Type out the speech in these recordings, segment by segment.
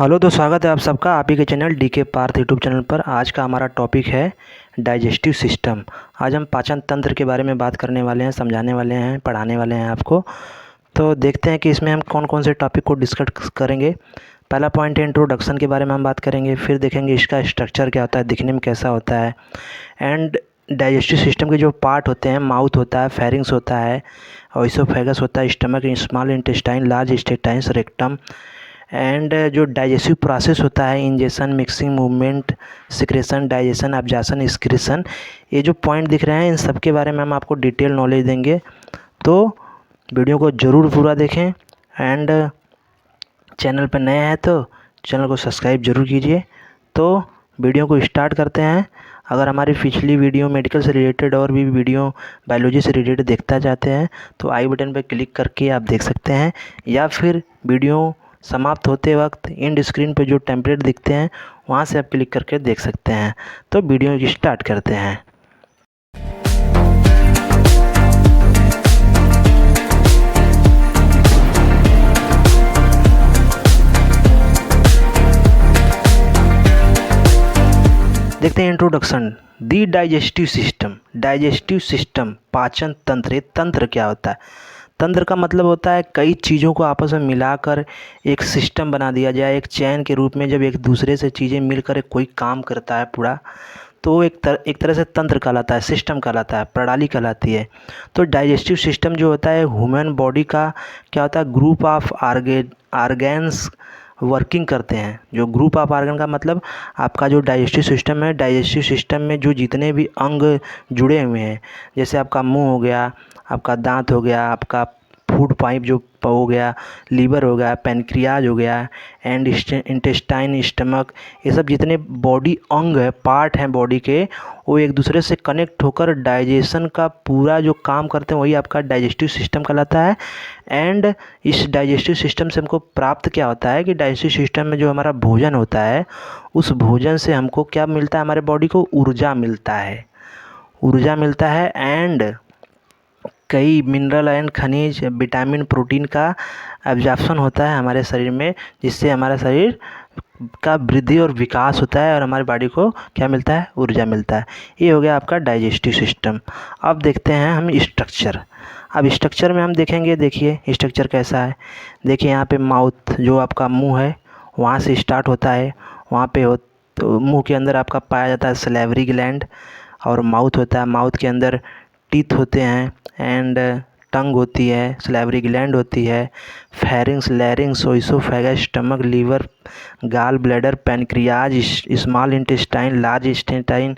Hello, तो स्वागत है आप सबका आप ही के channel DK Parth YouTube channel पर। आज का हमारा टॉपिक है डाइजेस्टिव सिस्टम। आज हम पाचन तंत्र के बारे में बात करने वाले हैं, समझाने वाले हैं, पढ़ाने वाले हैं आपको। तो देखते हैं कि इसमें हम कौन कौन से टॉपिक को डिस्कस करेंगे। पहला पॉइंट है इंट्रोडक्शन के बारे में हम बात करेंगे, फिर देखेंगे इसका स्ट्रक्चर क्या होता है, दिखने में कैसा होता है। एंड डाइजेस्टिव सिस्टम के जो पार्ट होते हैं, माउथ होता है, फेरिंग्स होता है, ओइसोफेगस होता है, stomach, small intestine, large intestine, rectum. And जो डाइजेस्टिव प्रोसेस होता है, ingestion, mixing, movement, secretion, digestion, absorption, excretion, ये जो पॉइंट दिख रहे हैं इन सब के बारे में हम आपको डिटेल नॉलेज देंगे। तो वीडियो को ज़रूर पूरा देखें। एंड चैनल पर नए हैं तो चैनल को सब्सक्राइब ज़रूर कीजिए। तो वीडियो को स्टार्ट करते हैं। अगर हमारी पिछली वीडियो मेडिकल से रिलेटेड और भी वीडियो बायोलॉजी से रिलेटेड देखना चाहते हैं तो आई बटन पर क्लिक करके आप देख सकते हैं, या फिर वीडियो समाप्त होते वक्त एंड स्क्रीन पर जो टेम्पलेट दिखते हैं वहाँ से आप क्लिक करके देख सकते हैं। तो वीडियो स्टार्ट करते हैं। देखते हैं इंट्रोडक्शन। दी डाइजेस्टिव सिस्टम। डाइजेस्टिव सिस्टम, पाचन तंत्र। ये तंत्र क्या होता है? तंत्र का मतलब होता है कई चीज़ों को आपस में मिलाकर एक सिस्टम बना दिया जाए, एक चैन के रूप में। जब एक दूसरे से चीज़ें मिलकर एक कोई काम करता है पूरा, तो एक तरह से तंत्र कहलाता है, सिस्टम कहलाता है, प्रणाली कहलाती है। तो डाइजेस्टिव सिस्टम जो होता है ह्यूमन बॉडी का क्या होता है, ग्रुप ऑफ आर्गेन्स वर्किंग करते हैं। जो ग्रुप ऑफ आर्गन का मतलब आपका जो डाइजेस्टिव सिस्टम है, डाइजेस्टिव सिस्टम में जो जितने भी अंग जुड़े हुए हैं, जैसे आपका मुंह हो गया, आपका दांत हो गया, आपका फूड पाइप जो हो गया, लीवर हो गया, पैनक्रियाज हो गया, एंड इंटेस्टाइन, स्टमक, ये सब जितने बॉडी अंग है, पार्ट हैं बॉडी के, वो एक दूसरे से कनेक्ट होकर डाइजेशन का पूरा जो काम करते हैं वही आपका डाइजेस्टिव सिस्टम कहलाता है। एंड इस डाइजेस्टिव सिस्टम से हमको प्राप्त क्या होता है कि डाइजेस्टिव सिस्टम में जो हमारा भोजन होता है, उस भोजन से हमको क्या मिलता है, हमारे बॉडी को ऊर्जा मिलता है, ऊर्जा मिलता है। एंड कई मिनरल एंड खनिज, विटामिन, प्रोटीन का एब्जॉर्प्शन होता है हमारे शरीर में, जिससे हमारा शरीर का वृद्धि और विकास होता है और हमारी बॉडी को क्या मिलता है, ऊर्जा मिलता है। ये हो गया आपका डाइजेस्टिव सिस्टम। अब देखते हैं हम स्ट्रक्चर। अब स्ट्रक्चर में हम देखेंगे, देखिए स्ट्रक्चर कैसा है। देखिए यहाँ पे माउथ, जो आपका मुंह है, वहाँ से स्टार्ट होता है। वहाँ पे तो मुंह के अंदर आपका पाया जाता है सलेवरी ग्लैंड, और माउथ होता है, माउथ के अंदर टीथ होते हैं, एंड टंग होती है, सलेवरी ग्लैंड होती है, pharynx, larynx, oesophagus, stomach, liver, gall bladder, pancreas, small intestine, large intestine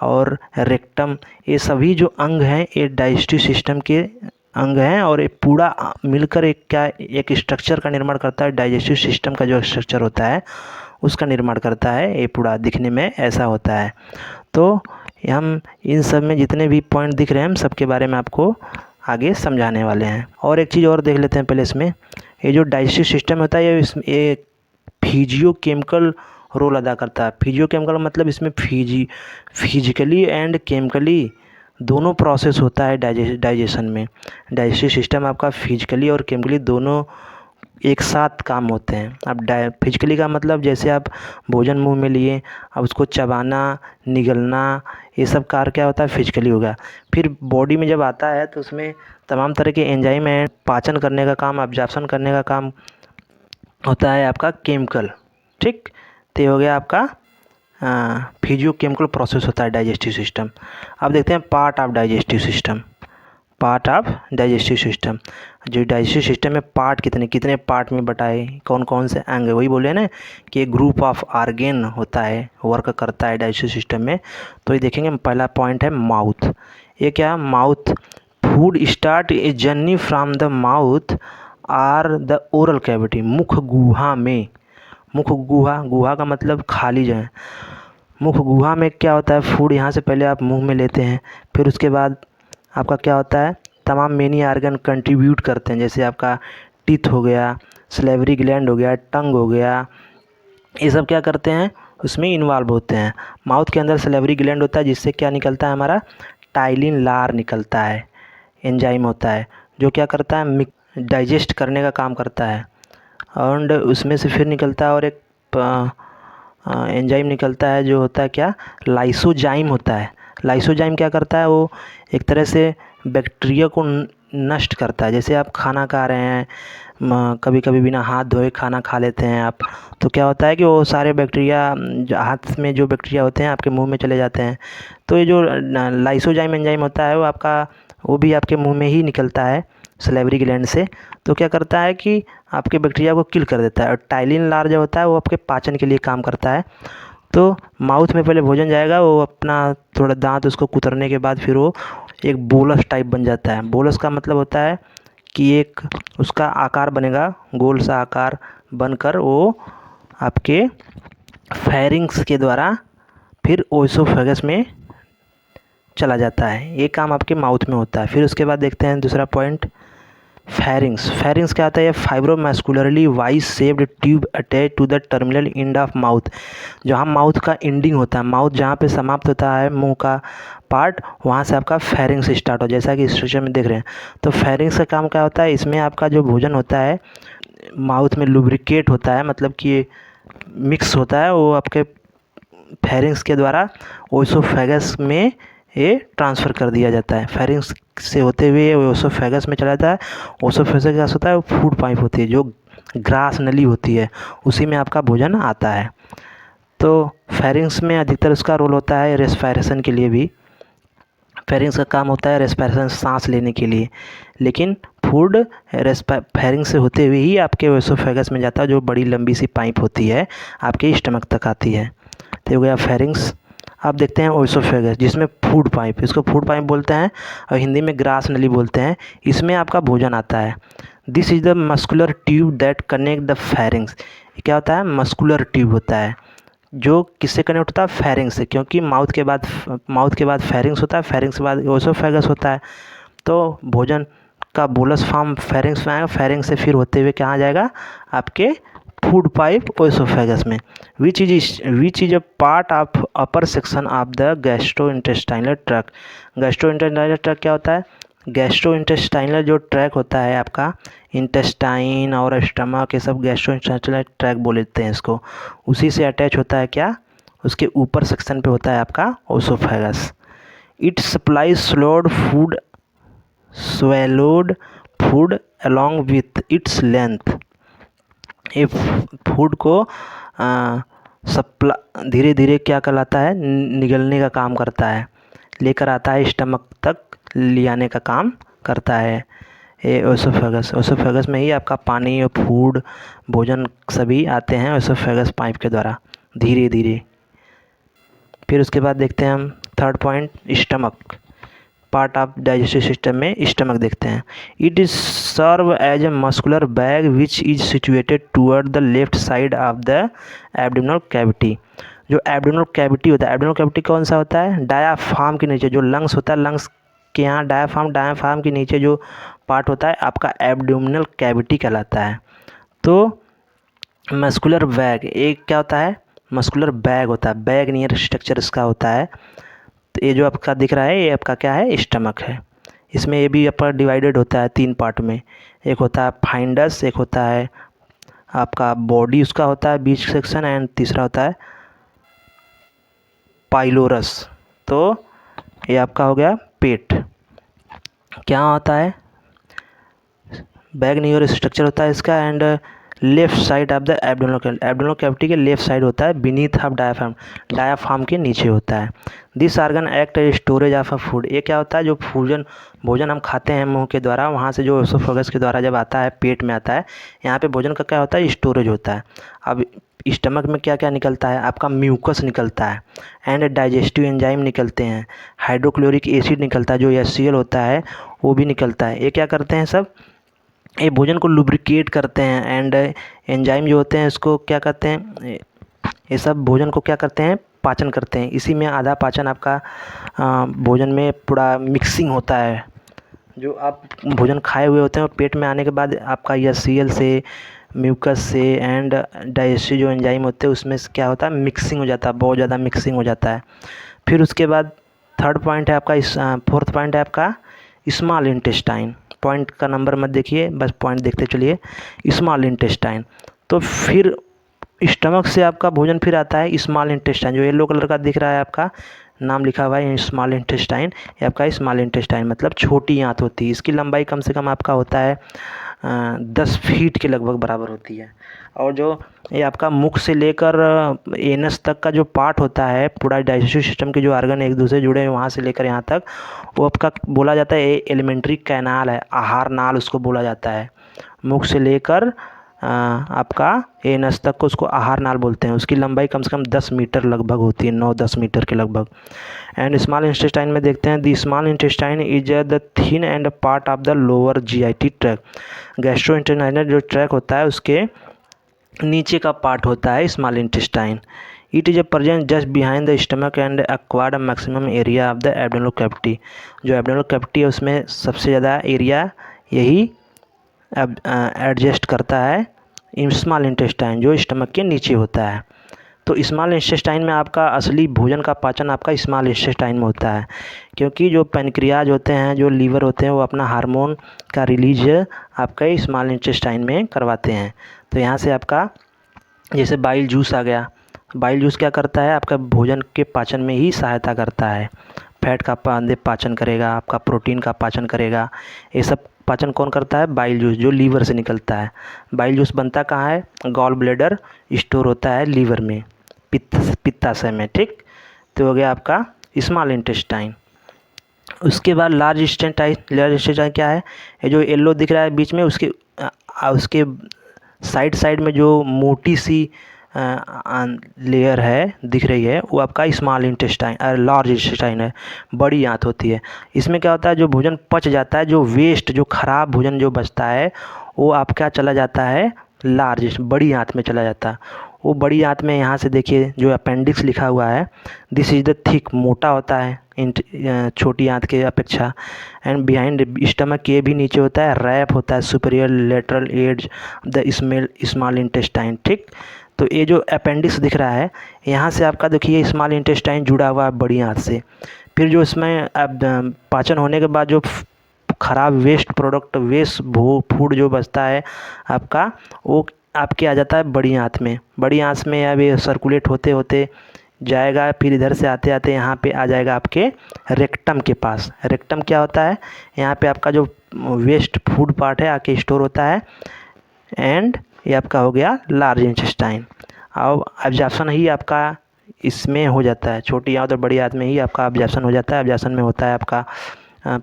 और रेक्टम। ये सभी जो अंग हैं ये डाइजेस्टिव सिस्टम के अंग हैं, और ये पूरा मिलकर एक स्ट्रक्चर का निर्माण करता है। डाइजेस्टिव सिस्टम का जो स्ट्रक्चर होता है उसका निर्माण करता है। ये पूरा दिखने में ऐसा होता है। तो हम इन सब में जितने भी पॉइंट दिख रहे हैं, हम सबके बारे में आपको आगे समझाने वाले हैं। और एक चीज़ और देख लेते हैं पहले इसमें। ये जो डाइजेस्टिव सिस्टम होता है ये फिजियोकेमिकल रोल अदा करता है। फिजियोकेमिकल मतलब इसमें फिजिकली एंड केमिकली दोनों प्रोसेस होता है डाइजेशन में। डाइजेस्टिव सिस्टम आपका फिजिकली और केमिकली दोनों एक साथ काम होते हैं। अब फिजिकली का मतलब जैसे आप भोजन मुंह में लिए, अब उसको चबाना, निगलना, ये सब कार्य क्या होता है, फिजिकली होगा। फिर बॉडी में जब आता है तो उसमें तमाम तरह के एंजाइम हैं, पाचन करने का काम, एब्जॉर्प्शन करने का काम होता है आपका केमिकल। ठीक, तो ये हो गया आपका फिजियोकेमिकल प्रोसेस होता है डाइजेस्टिव सिस्टम। अब देखते हैं part of digestive system. Part of digestive system, जो डाइजेस्टिव सिस्टम में पार्ट कितने पार्ट में बटा है, कौन कौन से अंग है, वही बोले ना कि एक ग्रुप ऑफ आर्गेन होता है, वर्क करता है डाइजेस्टिव सिस्टम में। तो ये देखेंगे, पहला पॉइंट है माउथ। ये क्या, mouth, food start a journey from the mouth or the oral cavity. मुख गुहा में, मुख गुहा, गुहा का मतलब खाली जगह। मुख गुहा में क्या होता है, फूड यहाँ से पहले आप मुंह में लेते हैं, फिर उसके बाद आपका क्या होता है, तमाम मेनी आर्गन कंट्रीब्यूट करते हैं। जैसे आपका टीथ हो गया, सलेवरी ग्लैंड हो गया, टंग हो गया, ये सब क्या करते हैं, उसमें इन्वॉल्व होते हैं। माउथ के अंदर सलेवरी ग्लैंड होता है, जिससे क्या निकलता है, हमारा टाइलिन लार निकलता है, एंजाइम होता है जो क्या करता है, डाइजेस्ट करने का काम करता है। और उसमें से फिर निकलता है और एक एंजाइम निकलता है जो होता है क्या, लाइसोजाइम होता है। लाइसोजाइम क्या करता है, वो एक तरह से बैक्टीरिया को नष्ट करता है। जैसे आप खाना खा रहे हैं, कभी कभी बिना हाथ धोए खाना खा लेते हैं आप, तो क्या होता है कि वो सारे बैक्टीरिया जो हाथ में जो बैक्टीरिया होते हैं आपके मुंह में चले जाते हैं। तो ये जो लाइसोजाइम एंजाइम होता है वो भी आपके मुंह में ही निकलता है सलेवरी ग्लैंड से। तो क्या करता है कि आपके बैक्टीरिया को किल कर देता है। और टाइलिन लार जो होता है वो आपके पाचन के लिए काम करता है। तो माउथ में पहले भोजन जाएगा, वो अपना थोड़ा दांत उसको कुतरने के बाद फिर वो एक बोलस टाइप बन जाता है। बोलस का मतलब होता है कि एक उसका आकार बनेगा, गोल सा आकार बनकर वो आपके फेरिंग्स के द्वारा फिर ओएसोफेगस में चला जाता है। ये काम आपके माउथ में होता है। फिर उसके बाद देखते हैं दूसरा पॉइंट, फेरिंग्स। फेरिंग्स क्या होता है, fibromuscularly wise shaped tube attach to the terminal end of mouth. जहाँ माउथ का एंडिंग होता है, माउथ जहाँ पे समाप्त होता है मुंह का पार्ट, वहाँ से आपका फेरिंग्स स्टार्ट हो, जैसा कि स्ट्रक्चर में देख रहे हैं। तो फेरिंग्स का काम क्या होता है, इसमें आपका जो भोजन होता है माउथ में लुब्रिकेट होता है, मतलब कि मिक्स होता है, वो आपके फेरिंग्स के द्वारा ओएसोफेगस में ये ट्रांसफ़र कर दिया जाता है। फेरिंग्स से होते हुए ओएसोफेगस में चला जाता है। ओएसोफेगस क्या होता है, वो फूड पाइप होती है जो ग्रास नली होती है, उसी में आपका भोजन आता है। तो फेरिंग्स में अधिकतर उसका रोल होता है रेस्पिरेशन के लिए भी। फेरिंग्स का काम होता है रेस्पिरेशन, सांस लेने के लिए। लेकिन फूड फेरिंग्स से होते हुए ही आपके ओएसोफेगस में जाता है, जो बड़ी लंबी सी पाइप होती है आपके स्टमक तक आती है। तो हो गया फेरिंग्स। अब देखते हैं ओएसोफेगस, जिसमें फूड पाइप, इसको फूड पाइप बोलते हैं और हिंदी में ग्रास नली बोलते हैं। इसमें आपका भोजन आता है। This is the muscular tube that connect the pharynx. क्या होता है, मस्कुलर ट्यूब होता है जो किससे कनेक्ट होता है, फेरिंग्स से, क्योंकि माउथ के बाद फेरिंग्स होता है, फेरिंग्स के बाद ओएसोफेगस होता है। तो भोजन का बोलस फॉर्म फेरिंग्स में आएगा, फेरिंग्स से फिर होते हुए कहाँ जाएगा, आपके फूड पाइप ओएसोफेगस में। Which is a part of upper section of the gastrointestinal tract. Gastrointestinal tract क्या होता है, गैस्ट्रोइंटेस्टाइनल जो ट्रैक होता है आपका, इंटेस्टाइन और स्टमक, ये सब गैस्ट्रोइंटेस्टाइनल ट्रैक बोलते हैं इसको। उसी से अटैच होता है क्या, उसके ऊपर सेक्शन पे होता है आपका ओएसोफेगस। It supplies swallowed food along with its length। ये फूड को धीरे धीरे क्या कहलाता है, निगलने का काम करता है, लेकर आता है स्टमक तक ले आने का काम करता है ये ओएसोफेगस में ही आपका पानी और फूड भोजन सभी आते हैं ओएसोफेगस पाइप के द्वारा धीरे धीरे। फिर उसके बाद देखते हैं हम third point, stomach. Part of digestive system में स्टमक देखते हैं। It is serve as a muscular bag which is situated toward the left side of the abdominal cavity. जो एब्डोमिनल कैविटी होता है, एब्डोमिनल कैविटी कौन सा होता है, डायाफ्राम के नीचे जो लंग्स होता है, लंग्स के यहाँ डायाफ्राम के नीचे जो पार्ट होता है आपका एब्डोमिनल कैविटी कहलाता है। तो मस्कुलर बैग एक क्या होता है, मस्कुलर बैग होता है, बैग नियर स्ट्रक्चर इसका होता है। तो ये जो आपका दिख रहा है ये आपका क्या है, स्टमक है। इसमें ये भी आपका डिवाइडेड होता है 3 पार्ट में। एक होता है फाइंडस, एक होता है आपका बॉडी उसका होता है बीच सेक्शन, एंड तीसरा होता है पाइलोरस। तो ये आपका हो गया पेट। क्या होता है, बैग नियर स्ट्रक्चर होता है इसका, and left side of the abdominal cavity के लेफ्ट साइड होता है, बीनीथ ऑफ डायाफ्राम के नीचे होता है। This organ act as storage of a food. ये क्या होता है, जो भोजन हम खाते हैं मुंह के द्वारा, वहाँ से जो ओएसोफेगस के द्वारा जब आता है पेट में आता है, यहाँ पे भोजन का क्या होता है, स्टोरेज होता है। अब स्टमक में क्या क्या निकलता है, आपका म्यूकस निकलता है, एंड डाइजेस्टिव एंजाइम निकलते हैं, हाइड्रोक्लोरिक एसिड निकलता है, जो HCl होता है वो भी निकलता है। ये क्या करते हैं, सब ये भोजन को लुब्रिकेट करते हैं, एंड एंजाइम जो होते हैं इसको क्या करते हैं, ये सब भोजन को क्या करते हैं, पाचन करते हैं। इसी में आधा पाचन आपका भोजन में पूरा मिक्सिंग होता है। जो आप भोजन खाए हुए होते हैं पेट में आने के बाद आपका HCl से, म्यूकस से, एंड डाइजेस्टिव जो एंजाइम होते हैं उसमें से क्या होता है, मिक्सिंग हो जाता है, बहुत ज़्यादा मिक्सिंग हो जाता है। फिर उसके बाद फोर्थ पॉइंट है आपका स्मॉल इंटेस्टाइन। पॉइंट का नंबर मत देखिए, बस पॉइंट देखते चलिए। स्मॉल इंटेस्टाइन, तो फिर स्टमक से आपका भोजन फिर आता है स्मॉल इंटेस्टाइन, जो येलो कलर का दिख रहा है आपका नाम लिखा हुआ है स्मॉल इंटेस्टाइन। ये आपका स्मॉल इंटेस्टाइन मतलब छोटी आंत होती है। इसकी लंबाई कम से कम आपका होता है 10 फीट के लगभग बराबर होती है। और जो ये आपका मुख से लेकर एनस तक का जो पार्ट होता है, पूरा डाइजेस्टिव सिस्टम के जो ऑर्गन एक दूसरे जुड़े हैं वहाँ से लेकर यहाँ तक, वो आपका बोला जाता है एलिमेंट्री कैनाल है, आहार नाल उसको बोला जाता है। मुख से लेकर आपका एनस तक को उसको आहार नाल बोलते हैं। उसकी लंबाई कम से कम 10 मीटर लगभग होती है, 9-10 मीटर के लगभग। एंड स्मॉल इंटेस्टाइन में देखते हैं, the small intestine is the thin and part of the lower GIT track. Gastrointestinal जो ट्रैक होता है उसके नीचे का पार्ट होता है small intestine. It is a present just behind the stomach and acquired maximum area of the abdominal cavity. जो abdominal cavity है उसमें सबसे ज़्यादा एरिया यही अब एडजस्ट करता है स्मॉल इंटेस्टाइन, जो स्टमक के नीचे होता है। तो स्मॉल इंटेस्टाइन में आपका असली भोजन का पाचन आपका स्मॉल इंटेस्टाइन में होता है, क्योंकि जो पैनक्रियाज होते हैं, जो लीवर होते हैं, वो अपना हार्मोन का रिलीज आपका स्मॉल इंटेस्टाइन में करवाते हैं। तो यहाँ से आपका जैसे बाइल जूस आ गया, बाइल जूस क्या करता है, आपका भोजन के पाचन में ही सहायता करता है। फैट का पाचन करेगा, आपका प्रोटीन का पाचन करेगा। ये सब पाचन कौन करता है, बाइल जूस, जो लीवर से निकलता है। बाइल जूस बनता कहाँ है, गॉल ब्लैडर स्टोर होता है लीवर में, पित्ताशय में। ठीक, तो हो गया आपका स्मॉल इंटेस्टाइन। उसके बाद लार्ज इंटेस्टाइन। लार्ज इंटेस्टाइन क्या है, ये जो येलो दिख रहा है बीच में, उसके साइड में जो मोटी सी लेयर है दिख रही है, वो आपका स्मॉल इंटेस्टाइन लार्ज इंटेस्टाइन है, बड़ी आंत होती है। इसमें क्या होता है, जो भोजन पच जाता है, जो वेस्ट, जो खराब भोजन जो बचता है, वो आपका चला जाता है लार्ज, बड़ी आंत में चला जाता है। वो बड़ी आंत में यहाँ से देखिए जो अपेंडिक्स लिखा हुआ है, दिस इज़ द थिक, मोटा होता है छोटी आंत के अपेक्षा। एंड बिहाइंड स्टमक के भी नीचे होता है, रैप होता है superior lateral edge the small intestine. ठीक, तो ये जो अपेंडिक्स दिख रहा है, यहाँ से आपका देखिए स्मॉल इंटेस्टाइन जुड़ा हुआ है बड़ी आंत से। फिर जो इसमें अब पाचन होने के बाद जो खराब वेस्ट प्रोडक्ट, वेस्ट फूड जो बचता है आपका, वो आपके आ जाता है बड़ी आंत में। बड़ी आंत में अब ये सर्कुलेट होते होते जाएगा, फिर इधर से आते आते यहाँ पे आ जाएगा आपके रेक्टम के पास। रेक्टम क्या होता है, यहाँ पे आपका जो वेस्ट फूड पार्ट है आके स्टोर होता है। एंड ये आपका हो गया लार्ज इंटेस्टाइन। अब एब्जॉर्प्शन ही आपका इसमें हो जाता है, छोटी आंत और बड़ी आंत में ही आपका एब्जॉर्प्शन हो जाता है। एब्जॉर्प्शन में होता है आपका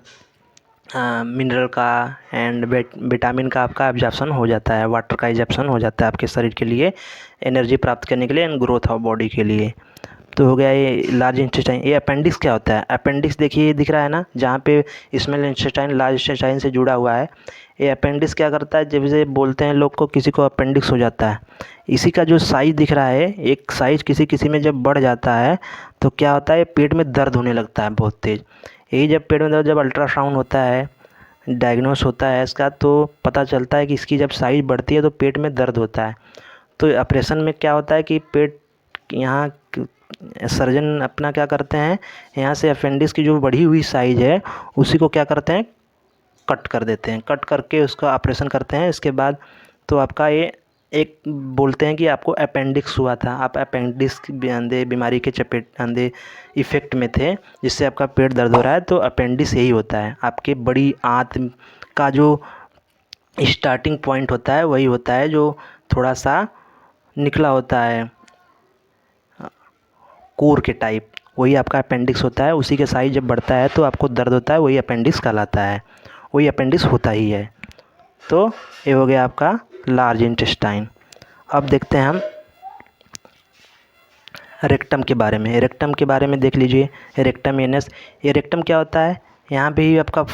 मिनरल का एंड विटामिन का आपका एब्जॉर्प्शन हो जाता है, वाटर का एब्जॉर्प्शन हो जाता है आपके शरीर के लिए, एनर्जी प्राप्त करने के लिए एंड ग्रोथ ऑफ बॉडी के लिए। तो हो गया ये लार्ज इंटेस्टाइन। ये अपेंडिक्स क्या होता है, अपेंडिक्स देखिए ये दिख रहा है ना, जहाँ पे स्मॉल इंटेस्टाइन लार्ज इंटेस्टाइन से जुड़ा हुआ है। ये अपेंडिक्स क्या करता है, जब से बोलते हैं लोग को किसी को अपेंडिक्स हो जाता है, इसी का जो साइज़ दिख रहा है, एक साइज़ किसी में जब बढ़ जाता है तो क्या होता है, पेट में दर्द होने लगता है बहुत तेज़। यही जब पेट में दर्द, जब अल्ट्रासाउंड होता है, डायग्नोस होता है इसका, तो पता चलता है कि इसकी जब साइज़ बढ़ती है तो पेट में दर्द होता है। तो ऑपरेशन में क्या होता है कि पेट, यहाँ सर्जन अपना क्या करते हैं, यहाँ से अपेंडिक्स की जो बढ़ी हुई साइज़ है उसी को क्या करते हैं, कट कर देते हैं। कट करके उसका ऑपरेशन करते हैं। इसके बाद तो आपका ये एक बोलते हैं कि आपको अपेंडिक्स हुआ था, आप अपेंडिक्स अंधे बीमारी के चपेट अंधे इफ़ेक्ट में थे, जिससे आपका पेट दर्द हो रहा है। तो अपेंडिक्स यही होता है, आपके बड़ी आंत का जो स्टार्टिंग पॉइंट होता है वही होता है, जो थोड़ा सा निकला होता है कोर के टाइप, वही आपका अपेंडिक्स होता है। उसी के साइज जब बढ़ता है तो आपको दर्द होता है, वही अपेंडिक्स कहलाता है, वही अपेंडिक्स होता ही है। तो ये हो गया आपका लार्ज इंटेस्टाइन। अब देखते हैं हम रेक्टम के बारे में। रेक्टम के बारे में देख लीजिए, रेक्टम एनस। ये रेक्टम क्या होता है, यहाँ पे ही आपका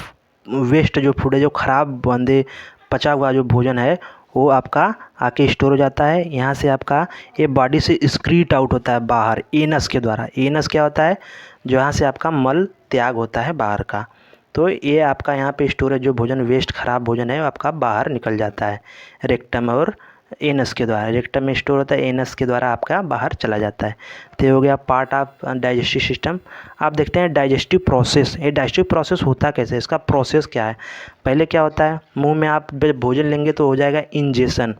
वेस्ट जो फूड है, जो ख़राब बंदे पचा हुआ जो भोजन है, वो आपका आके स्टोर हो जाता है। यहाँ से आपका ये बॉडी से स्क्रीट आउट होता है बाहर एनस के द्वारा। एनस क्या होता है, जो यहाँ से आपका मल त्याग होता है बाहर का। तो ये आपका यहाँ पे स्टोरेज जो भोजन वेस्ट ख़राब भोजन है वो आपका बाहर निकल जाता है रेक्टम और एनस के द्वारा, रेक्टम में स्टोर होता है, एनस के द्वारा आपका बाहर चला जाता है। तो ये हो गया पार्ट ऑफ डाइजेस्टिव सिस्टम। आप देखते हैं डाइजेस्टिव प्रोसेस। ये डाइजेस्टिव प्रोसेस होता कैसे, इसका प्रोसेस क्या है। पहले क्या होता है, मुंह में आप भोजन लेंगे तो हो जाएगा इंजेक्शन।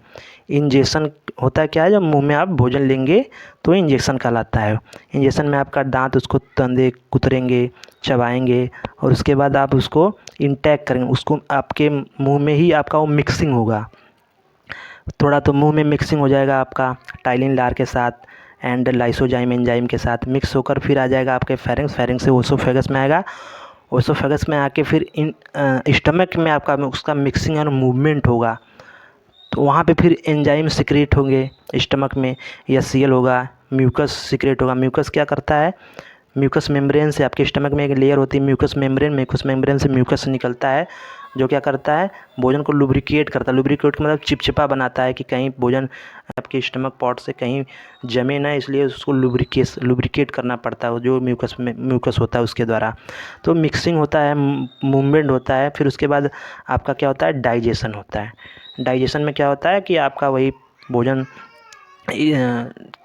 इंजेक्शन होता है क्या है, जब मुंह में आप भोजन लेंगे तो इंजेक्शन कहलाता है। इंजेक्शन में आपका दांत उसको तंदे कुतरेंगे, चबाएंगे, और उसके बाद आप उसको इंटैक करेंगे, उसको आपके मुंह में ही आपका वो मिक्सिंग होगा। थोड़ा तो मुंह में मिक्सिंग हो जाएगा आपका टाइलिन लार के साथ एंड लाइसोजाइम एंजाइम के साथ मिक्स होकर फिर आ जाएगा आपके फेरिंग्स, फेरिंग्स से ओसोफेगस में आएगा, ओसोफेगस में आके फिर इन स्टमक में आपका उसका मिक्सिंग और मूवमेंट होगा। तो वहाँ पे फिर एंजाइम सिक्रेट होंगे स्टमक में, या सीएल होगा, म्यूकस सिक्रेट होगा। म्यूकस क्या करता है, म्यूकस मेम्ब्रेन से, आपके स्टमक में एक लेयर होती है म्यूकस मेम्ब्रेन, म्यूकस मेम्ब्रेन से म्यूकस निकलता है जो क्या करता है, भोजन को लुब्रिकेट करता है। लुब्रिकेट का मतलब चिपचिपा बनाता है कि कहीं भोजन आपके स्टमक पॉट से कहीं जमे ना, इसलिए उसको लुब्रिकेट करना पड़ता है जो म्यूकस होता है उसके द्वारा। तो मिक्सिंग होता है, मूवमेंट होता है, फिर उसके बाद आपका क्या होता है, डाइजेशन होता है। डाइजेशन में क्या होता है कि आपका वही भोजन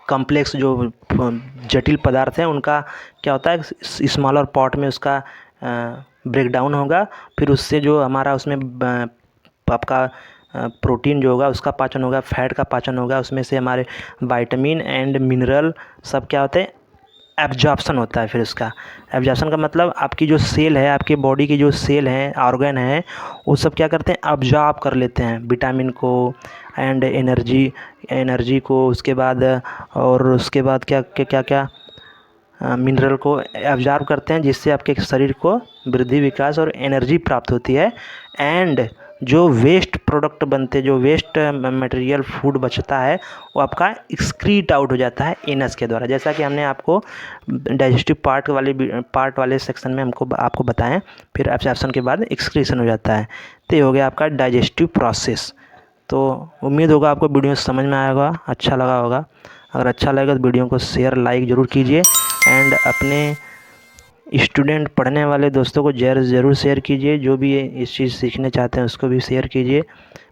कॉम्प्लेक्स जो जटिल पदार्थ हैं उनका क्या होता है, स्मॉलर पॉट में उसका ब्रेक डाउन होगा, फिर उससे जो हमारा उसमें आपका प्रोटीन जो होगा उसका पाचन होगा, फैट का पाचन होगा, उसमें से हमारे विटामिन एंड मिनरल सब क्या होते हैं, एब्जॉर्प्शन होता है। फिर उसका एब्जॉर्प्शन का मतलब आपकी जो सेल है, आपके बॉडी की जो सेल हैं, ऑर्गन हैं, वो सब क्या करते हैं, अब्जॉर्ब कर लेते हैं विटामिन को एंड एनर्जी को, उसके बाद और उसके बाद क्या क्या क्या मिनरल को एब्जॉर्ब करते हैं, जिससे आपके शरीर को वृद्धि, विकास और एनर्जी प्राप्त होती है। एंड जो वेस्ट प्रोडक्ट बनते, जो वेस्ट मटेरियल फूड बचता है वो आपका एक्सक्रीट आउट हो जाता है एनस के द्वारा, जैसा कि हमने आपको डाइजेस्टिव पार्ट वाले सेक्शन में आपको बताएं। फिर एब्जॉर्प्शन के बाद एक्सक्रीशन हो जाता है। तो ये हो गया आपका डाइजेस्टिव प्रोसेस। तो उम्मीद होगा आपको वीडियो समझ में आया होगा, अच्छा लगा होगा। अगर अच्छा लगेगा तो वीडियो को शेयर लाइक ज़रूर कीजिए एंड अपने स्टूडेंट पढ़ने वाले दोस्तों को ज़रूर शेयर कीजिए, जो भी इस चीज़ सीखने चाहते हैं उसको भी शेयर कीजिए।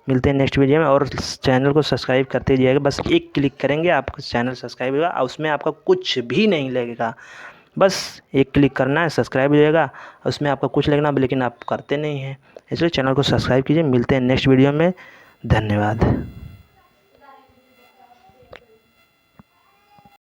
मिलते हैं नेक्स्ट वीडियो में, और चैनल को सब्सक्राइब करते जाइएगा। बस एक क्लिक करेंगे आपका चैनल सब्सक्राइब होगा, उसमें आपका कुछ भी नहीं लगेगा, बस एक क्लिक करना है, सब्सक्राइब हो जाएगा। उसमें आपका कुछ लगना, लेकिन आप करते नहीं हैं, इसलिए चैनल को सब्सक्राइब कीजिए। मिलते हैं नेक्स्ट वीडियो में, धन्यवाद।